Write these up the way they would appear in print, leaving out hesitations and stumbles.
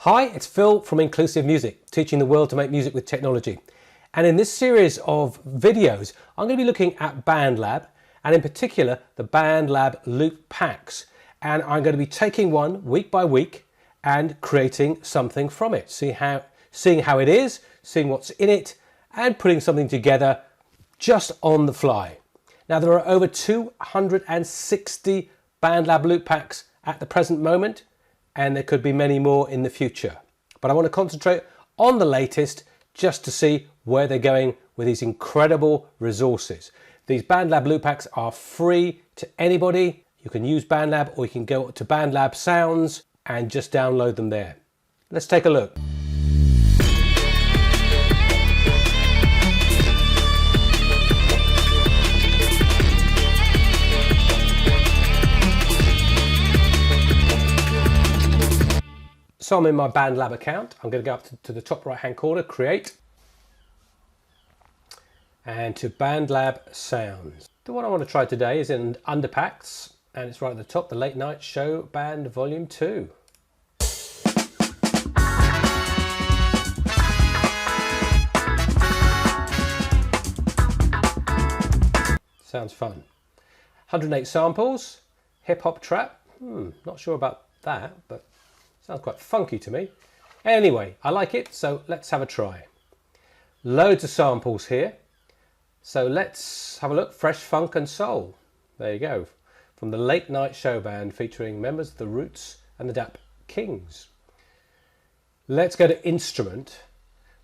Hi, it's Phil from Inclusive Music, teaching the world to make music with technology. And in this series of videos, I'm going to be looking at BandLab, and in particular, the BandLab loop packs. And I'm going to be taking one week by week and creating something from it, seeing how it is, seeing what's in it, and putting something together just on the fly. Now, there are over 260 BandLab loop packs at the present moment, and there could be many more in the future. But I want to concentrate on the latest just to see where they're going with these incredible resources. These BandLab loop packs are free to anybody. You can use BandLab, or you can go to BandLab Sounds and just download them there. Let's take a look. So I'm in my BandLab account. I'm going to go up to the top right hand corner, create, and to BandLab Sounds. The one I want to try today is in Underpacks, and it's right at the top, the Late Night Show Band Volume 2. Sounds fun. 108 samples, hip hop trap. Not sure about that, but sounds quite funky to me. Anyway, I like it, so let's have a try. Loads of samples here. So let's have a look. Fresh Funk and Soul. There you go. From the Late Night Show Band, featuring members of the Roots and the Dap Kings. Let's go to Instrument,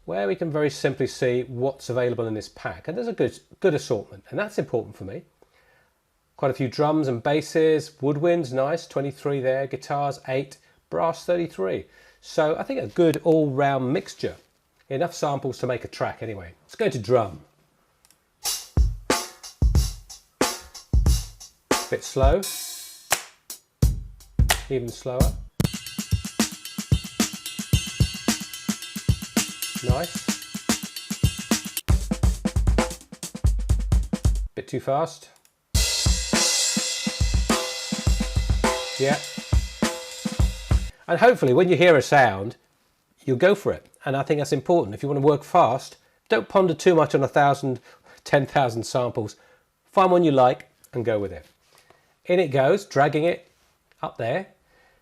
where we can very simply see what's available in this pack. And there's a good assortment, and that's important for me. Quite a few drums and basses, woodwinds, nice, 23 there, guitars, 8, brass 33. So I think a good all-round mixture. Enough samples to make a track anyway. Let's go to drum. Bit slow. Even slower. Nice. Bit too fast. Yeah. And hopefully when you hear a sound, you'll go for it. And I think that's important. If you want to work fast, don't ponder too much on 1,000, 10,000 samples. Find one you like and go with it. In it goes, dragging it up there.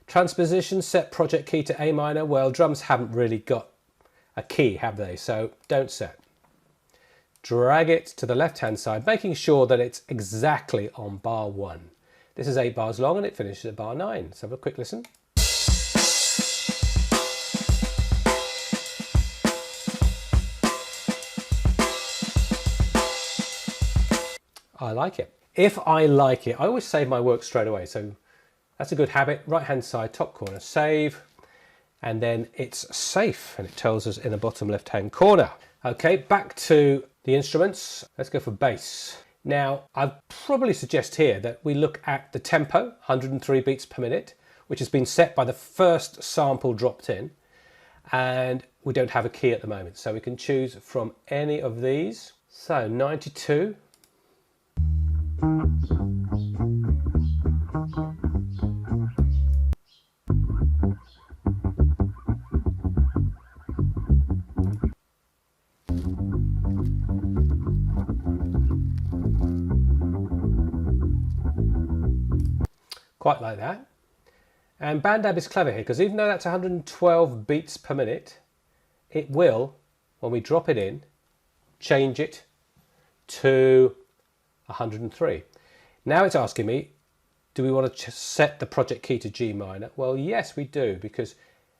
Transposition, set project key to A minor. Well, drums haven't really got a key, have they? So don't set. Drag it to the left-hand side, making sure that it's exactly on bar 1. This is 8 bars long and it finishes at bar 9. Let's have a quick listen. I like it. If I like it, I always save my work straight away. So that's a good habit. Right hand side, top corner, save. And then it's safe. And it tells us in the bottom left hand corner. Okay, back to the instruments. Let's go for bass. Now, I'd probably suggest here that we look at the tempo, 103 beats per minute, which has been set by the first sample dropped in. And we don't have a key at the moment, so we can choose from any of these. So 92. Quite like that. And BandLab is clever here, because even though that's 112 beats per minute, it will, when we drop it in, change it to 103. Now it's asking me, do we want to set the project key to G minor? Well, yes, we do, because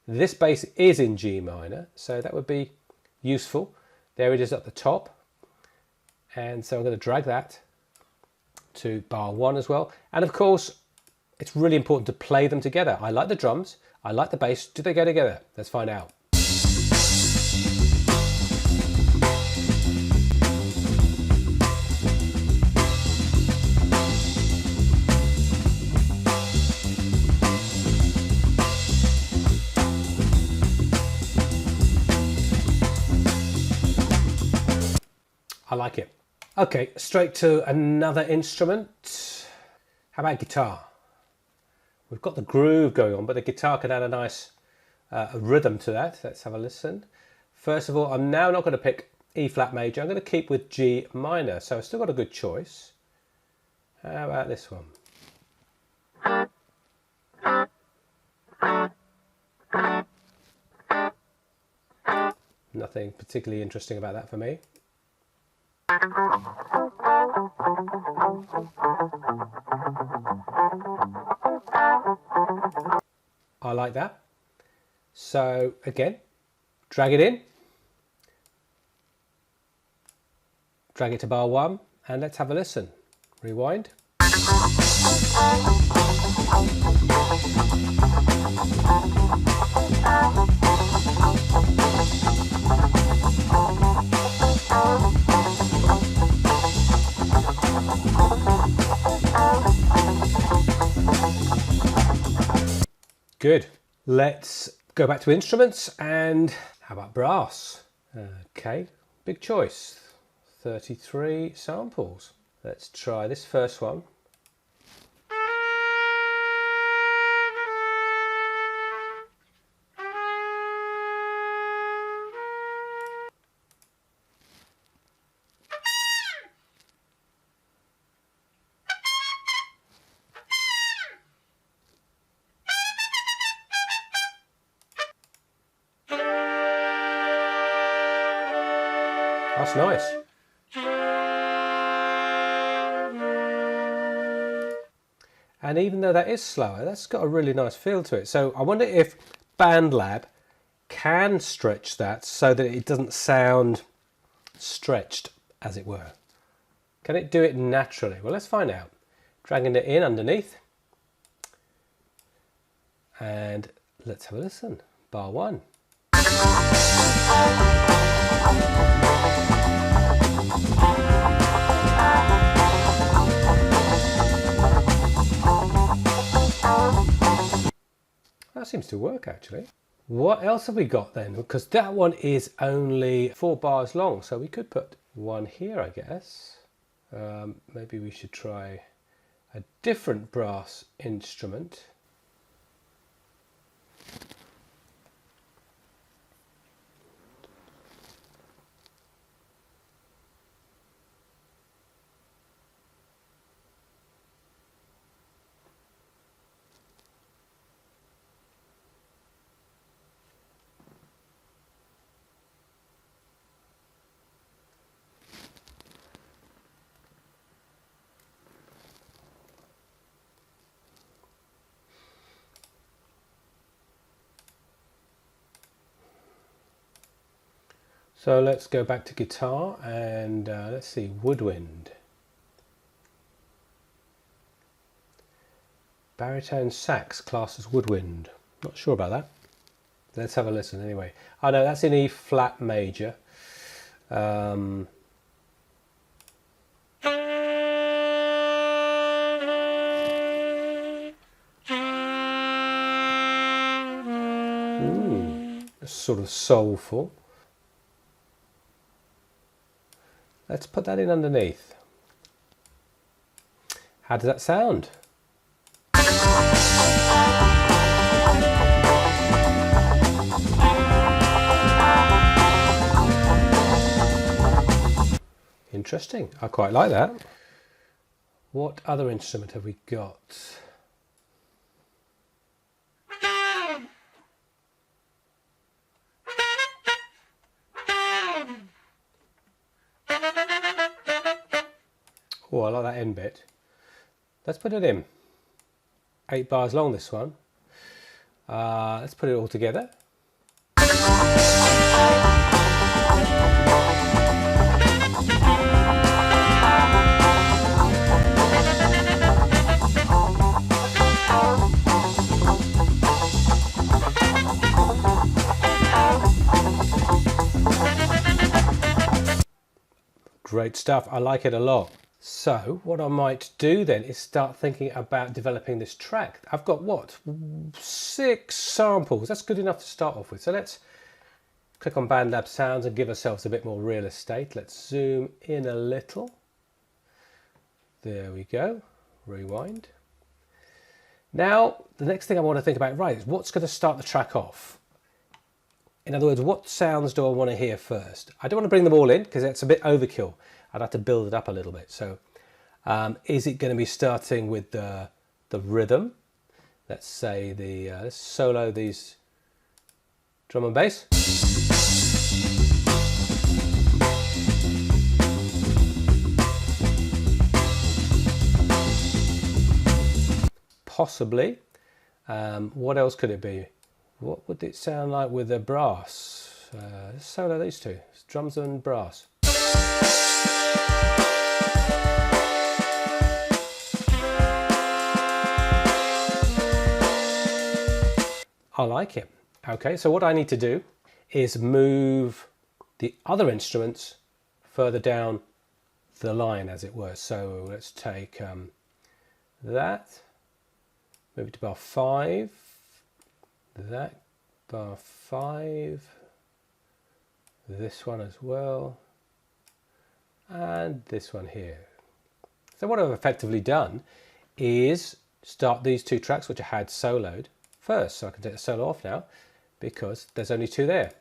this bass is in G minor, so that would be useful. There it is at the top. And so I'm going to drag that to bar 1 as well. And of course, it's really important to play them together. I like the drums, I like the bass. Do they go together? Let's find out. I like it. Okay, straight to another instrument. How about guitar? We've got the groove going on, but the guitar can add a nice a rhythm to that. Let's have a listen. First of all, I'm now not going to pick E flat major. I'm going to keep with G minor. So I've still got a good choice. How about this one? Nothing particularly interesting about that for me. I like that. So again, drag it in, drag it to bar 1, and let's have a listen. Rewind. Good. Let's go back to instruments, and how about brass? Okay, big choice. 33 samples. Let's try this first one. That's nice. And even though that is slower, that's got a really nice feel to it. So I wonder if BandLab can stretch that so that it doesn't sound stretched, as it were. Can it do it naturally? Well, let's find out. Dragging it in underneath. And let's have a listen. Bar 1. That seems to work actually. What else have we got then? Because that one is only 4 bars long, so we could put one here, I guess. Maybe we should try a different brass instrument. So let's go back to guitar and let's see, woodwind. Baritone sax classed as woodwind. Not sure about that. Let's have a listen anyway. Oh no, that's in E flat major. Sort of soulful. Let's put that in underneath. How does that sound? Interesting. I quite like that. What other instrument have we got? Oh, I like that end bit. Let's put it in. 8 bars long, this one. Let's put it all together. Great stuff. I like it a lot. So what I might do then is start thinking about developing this track. I've got what? 6 samples. That's good enough to start off with. So let's click on BandLab Sounds and give ourselves a bit more real estate. Let's zoom in a little. There we go. Rewind. Now, the next thing I want to think about, right, is what's going to start the track off? In other words, what sounds do I want to hear first? I don't want to bring them all in because that's a bit overkill. I'd have to build it up a little bit. So is it going to be starting with the rhythm? Let's say let's solo these drum and bass. Possibly. What else could it be? What would it sound like with the brass? Let's solo these two, drums and brass. I like it. Okay, so what I need to do is move the other instruments further down the line, as it were. So let's take that, move it to bar 5, that, bar 5, this one as well, and this one here. So what I've effectively done is start these two tracks which I had soloed first, so I can take the solo off now because there's only two there.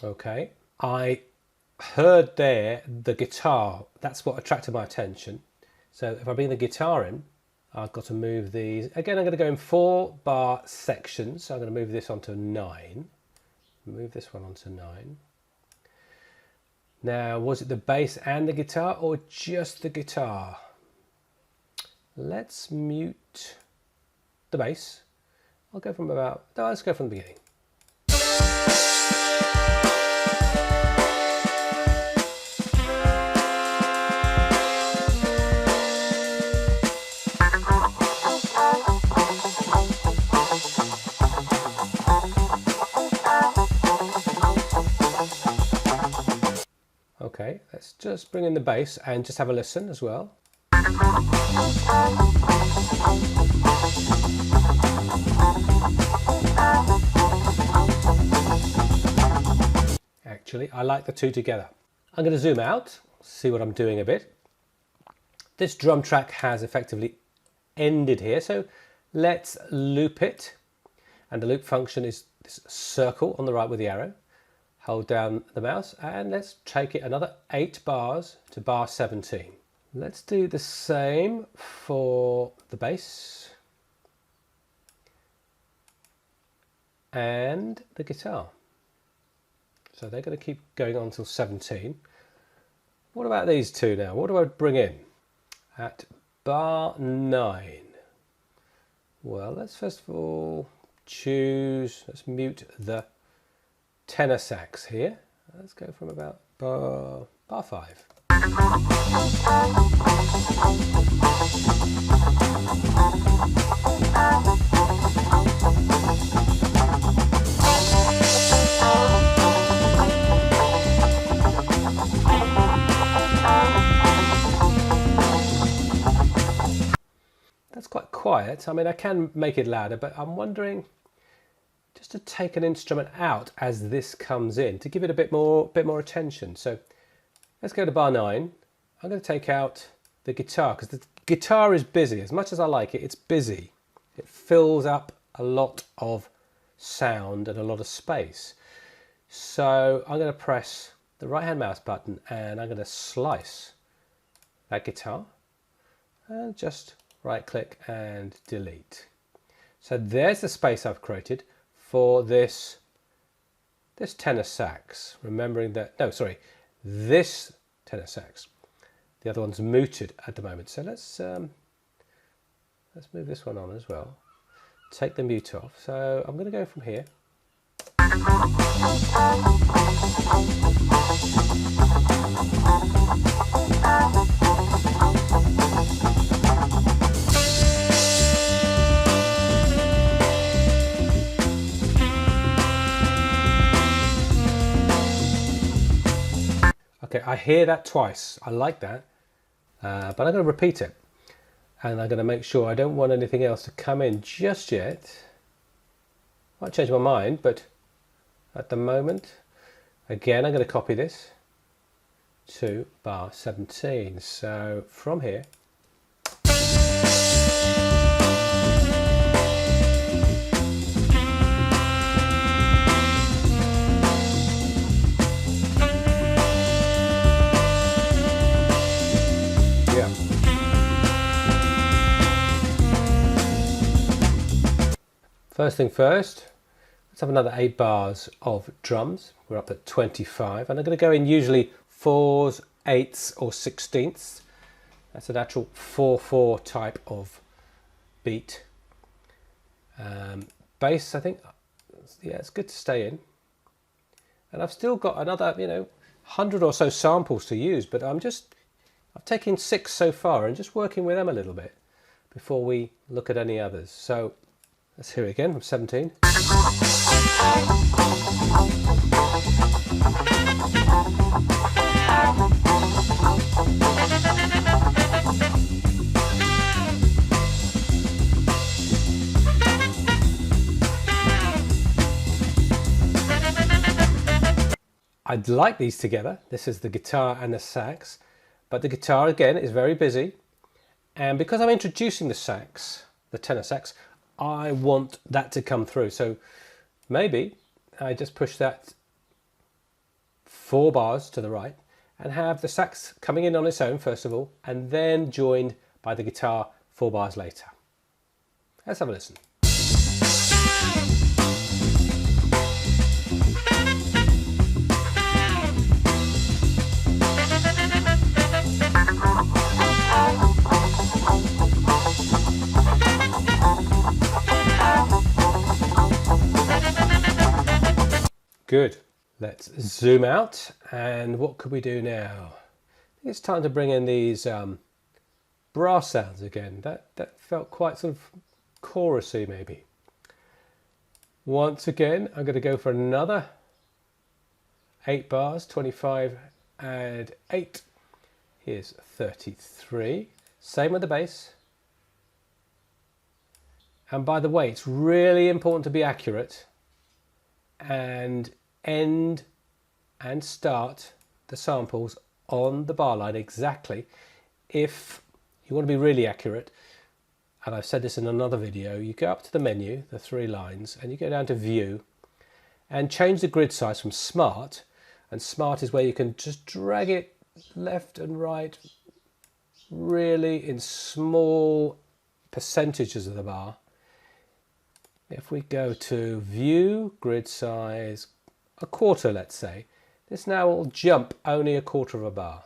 Okay, I heard there the guitar. That's what attracted my attention. So if I bring the guitar in, I've got to move these. Again, I'm going to go in 4 bar sections. So I'm going to move this onto 9. Move this one onto 9. Now, was it the bass and the guitar or just the guitar? Let's mute the bass. I'll go from about, no, let's go from the beginning. Okay, let's just bring in the bass and just have a listen as well. Actually, I like the two together. I'm going to zoom out, see what I'm doing a bit. This drum track has effectively ended here, so let's loop it. And the loop function is this circle on the right with the arrow. Hold down the mouse and let's take it another 8 bars to bar 17. Let's do the same for the bass and the guitar. So they're going to keep going on till 17. What about these two now? What do I bring in at bar 9? Well, let's first of all let's mute the tenor sax here. Let's go from about bar 5. That's quite quiet. I mean, I can make it louder, but I'm wondering just to take an instrument out as this comes in to give it a bit more attention. So let's go to bar 9. I'm going to take out the guitar because the guitar is busy. As much as I like it, it's busy. It fills up a lot of sound and a lot of space. So I'm going to press the right hand mouse button and I'm going to slice that guitar and just right click and delete. So there's the space I've created for this tenor sax, remembering that, no, sorry, this tenor sax. The other one's muted at the moment. So let's move this one on as well. Take the mute off. So I'm going to go from here. Okay, I hear that twice. I like that, but I'm going to repeat it. And I'm going to make sure I don't want anything else to come in just yet. Might change my mind, but at the moment. Again, I'm going to copy this to bar 17. So from here, first thing first, let's have another 8 bars of drums. We're up at 25, and I'm going to go in usually 4s, 8s or 16ths. That's an actual 4/4 type of beat. Bass, I think, yeah, it's good to stay in. And I've still got another, 100 or so samples to use, but I've taken 6 so far and just working with them a little bit before we look at any others. So let's hear it again from 17. I'd like these together. This is the guitar and the sax, but the guitar again is very busy, and because I'm introducing the sax, the tenor sax, I want that to come through. So maybe I just push that 4 bars to the right and have the sax coming in on its own first of all, and then joined by the guitar 4 bars later. Let's have a listen. Good. Let's zoom out, and what could we do now? I think it's time to bring in these brass sounds again. That felt quite sort of chorusy maybe. Once again, I'm going to go for another 8 bars, 25 and 8. Here's 33. Same with the bass. And by the way, it's really important to be accurate and end and start the samples on the bar line exactly. If you want to be really accurate, and I've said this in another video, you go up to the menu, the 3 lines, and you go down to View and change the grid size from Smart, and Smart is where you can just drag it left and right really in small percentages of the bar. If we go to View, Grid Size, 1/4, let's say, this now will jump only 1/4 of a bar.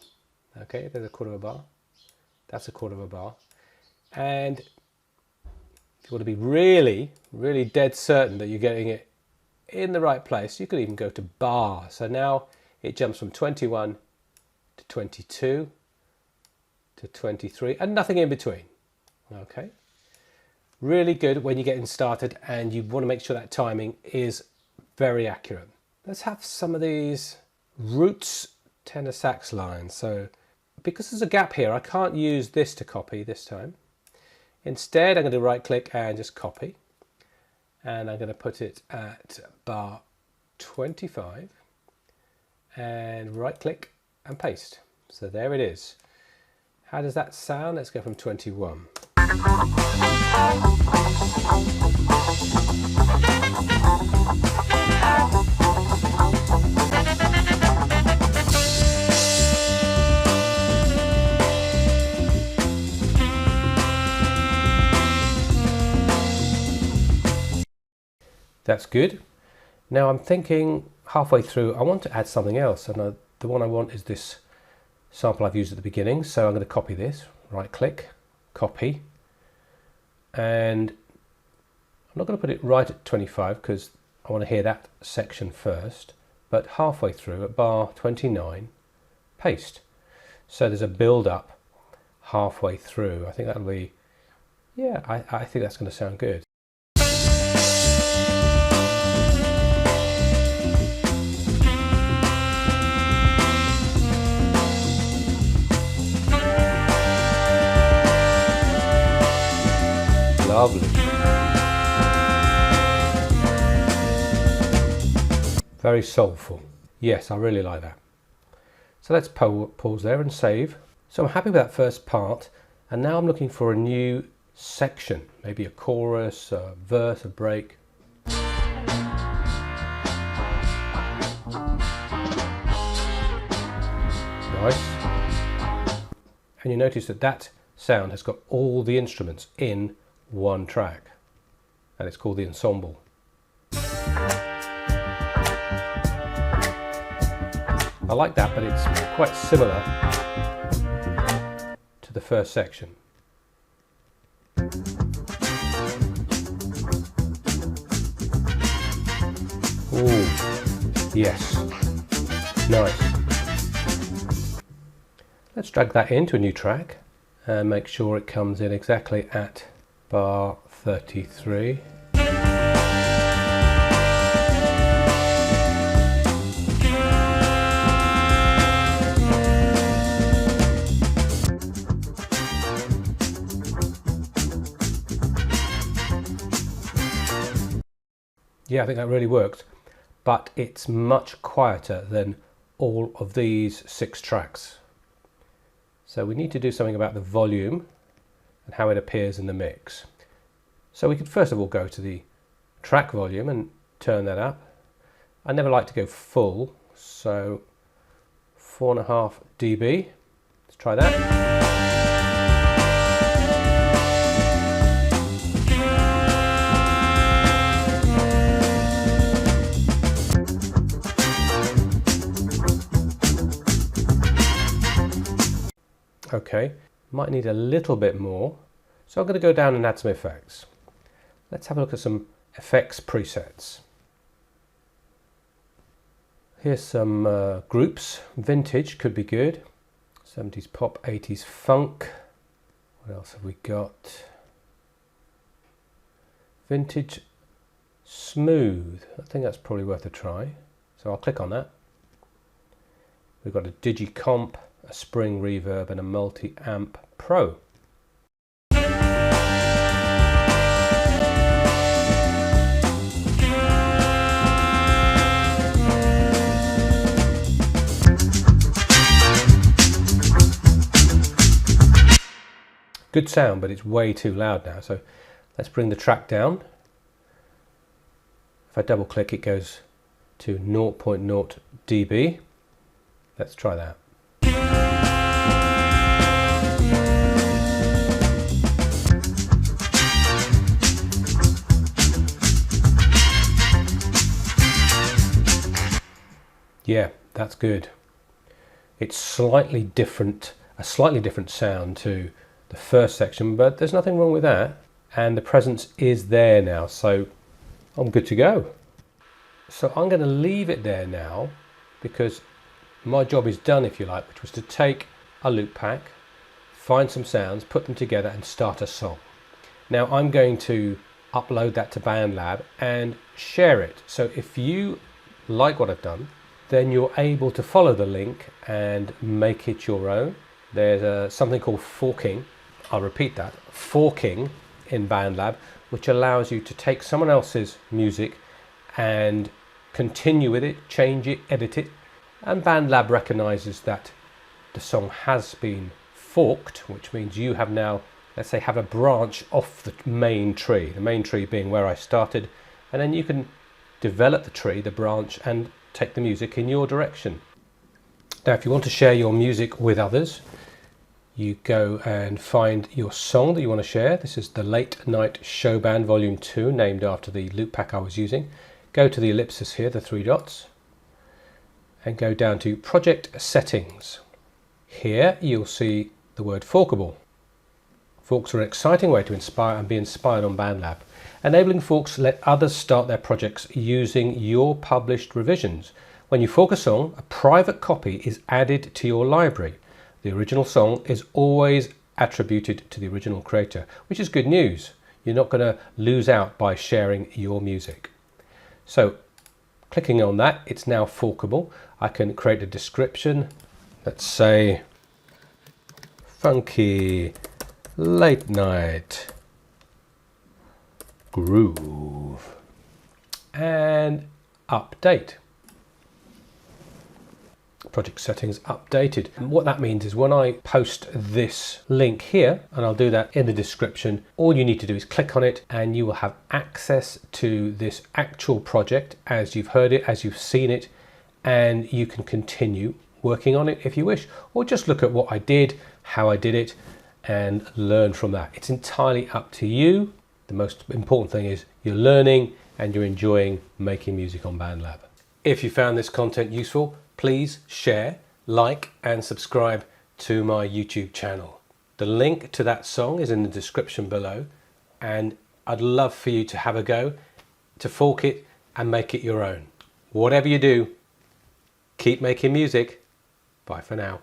Okay, there's 1/4 of a bar. That's 1/4 of a bar. And if you want to be really, really dead certain that you're getting it in the right place, you could even go to bar. So now it jumps from 21 to 22 to 23 and nothing in between. Okay. Really good when you're getting started and you want to make sure that timing is very accurate. Let's have some of these roots tenor sax lines. So because there's a gap here, I can't use this to copy this time. Instead, I'm going to right click and just copy. And I'm going to put it at bar 25 and right click and paste. So there it is. How does that sound? Let's go from 21. That's good. Now I'm thinking halfway through, I want to add something else, and the one I want is this sample I've used at the beginning. So I'm going to copy this, right click, copy, and I'm not going to put it right at 25 because I want to hear that section first, but halfway through at bar 29, paste. So there's a build up halfway through. I think that'll be, yeah, I think that's going to sound good. Lovely. Very soulful. Yes, I really like that. So let's pause there and save. So I'm happy with that first part, and now I'm looking for a new section, maybe a chorus, a verse, a break. Nice. And you notice that that sound has got all the instruments in one track, and it's called the ensemble. I like that, but it's quite similar to the first section. Ooh, yes, nice. Let's drag that into a new track and make sure it comes in exactly at bar 33. Yeah, I think that really works, but it's much quieter than all of these 6 tracks. So we need to do something about the volume and how it appears in the mix. So we could first of all go to the track volume and turn that up. I never like to go full, so 4.5 dB. Let's try that. Okay, might need a little bit more, so I'm going to go down and add some effects. Let's have a look at some effects presets. Here's some groups. Vintage could be good. 70s pop, 80s funk. What else have we got? Vintage smooth. I think that's probably worth a try. So I'll click on that. We've got a digicomp, a spring reverb and a multi-amp pro. Good sound, but it's way too loud now, so let's bring the track down. If I double click, it goes to 0.0 dB. Let's try that. Yeah, that's good. It's slightly different, a slightly different sound to the first section, but there's nothing wrong with that. And the presence is there now, so I'm good to go. So I'm going to leave it there now because my job is done, if you like, which was to take a loop pack, find some sounds, put them together and start a song. Now I'm going to upload that to BandLab and share it. So if you like what I've done, then you're able to follow the link and make it your own. There's something called forking. I'll repeat that, forking in BandLab, which allows you to take someone else's music and continue with it, change it, edit it. And BandLab recognizes that the song has been forked, which means you have now, let's say, have a branch off the main tree being where I started, and then you can develop the tree, the branch, and take the music in your direction. Now, if you want to share your music with others, you go and find your song that you want to share. This is the Late Night Show Band Volume 2, named after the loop pack I was using. Go to the ellipsis here, the 3 dots, and go down to Project Settings. Here you'll see the word forkable. Forks are an exciting way to inspire and be inspired on BandLab. Enabling forks let others start their projects using your published revisions. When you fork a song, a private copy is added to your library. The original song is always attributed to the original creator, which is good news. You're not going to lose out by sharing your music. So, clicking on that, it's now forkable. I can create a description. Let's say, funky late night groove, and update. project settings updated. And what that means is when I post this link here, and I'll do that in the description, all you need to do is click on it and you will have access to this actual project as you've heard it, as you've seen it, and you can continue working on it if you wish, or just look at what I did, how I did it, and learn from that. It's entirely up to you. The most important thing is you're learning and you're enjoying making music on BandLab. If you found this content useful, please share, like, and subscribe to my YouTube channel. The link to that song is in the description below, and I'd love for you to have a go, to fork it and make it your own. Whatever you do, keep making music. Bye for now.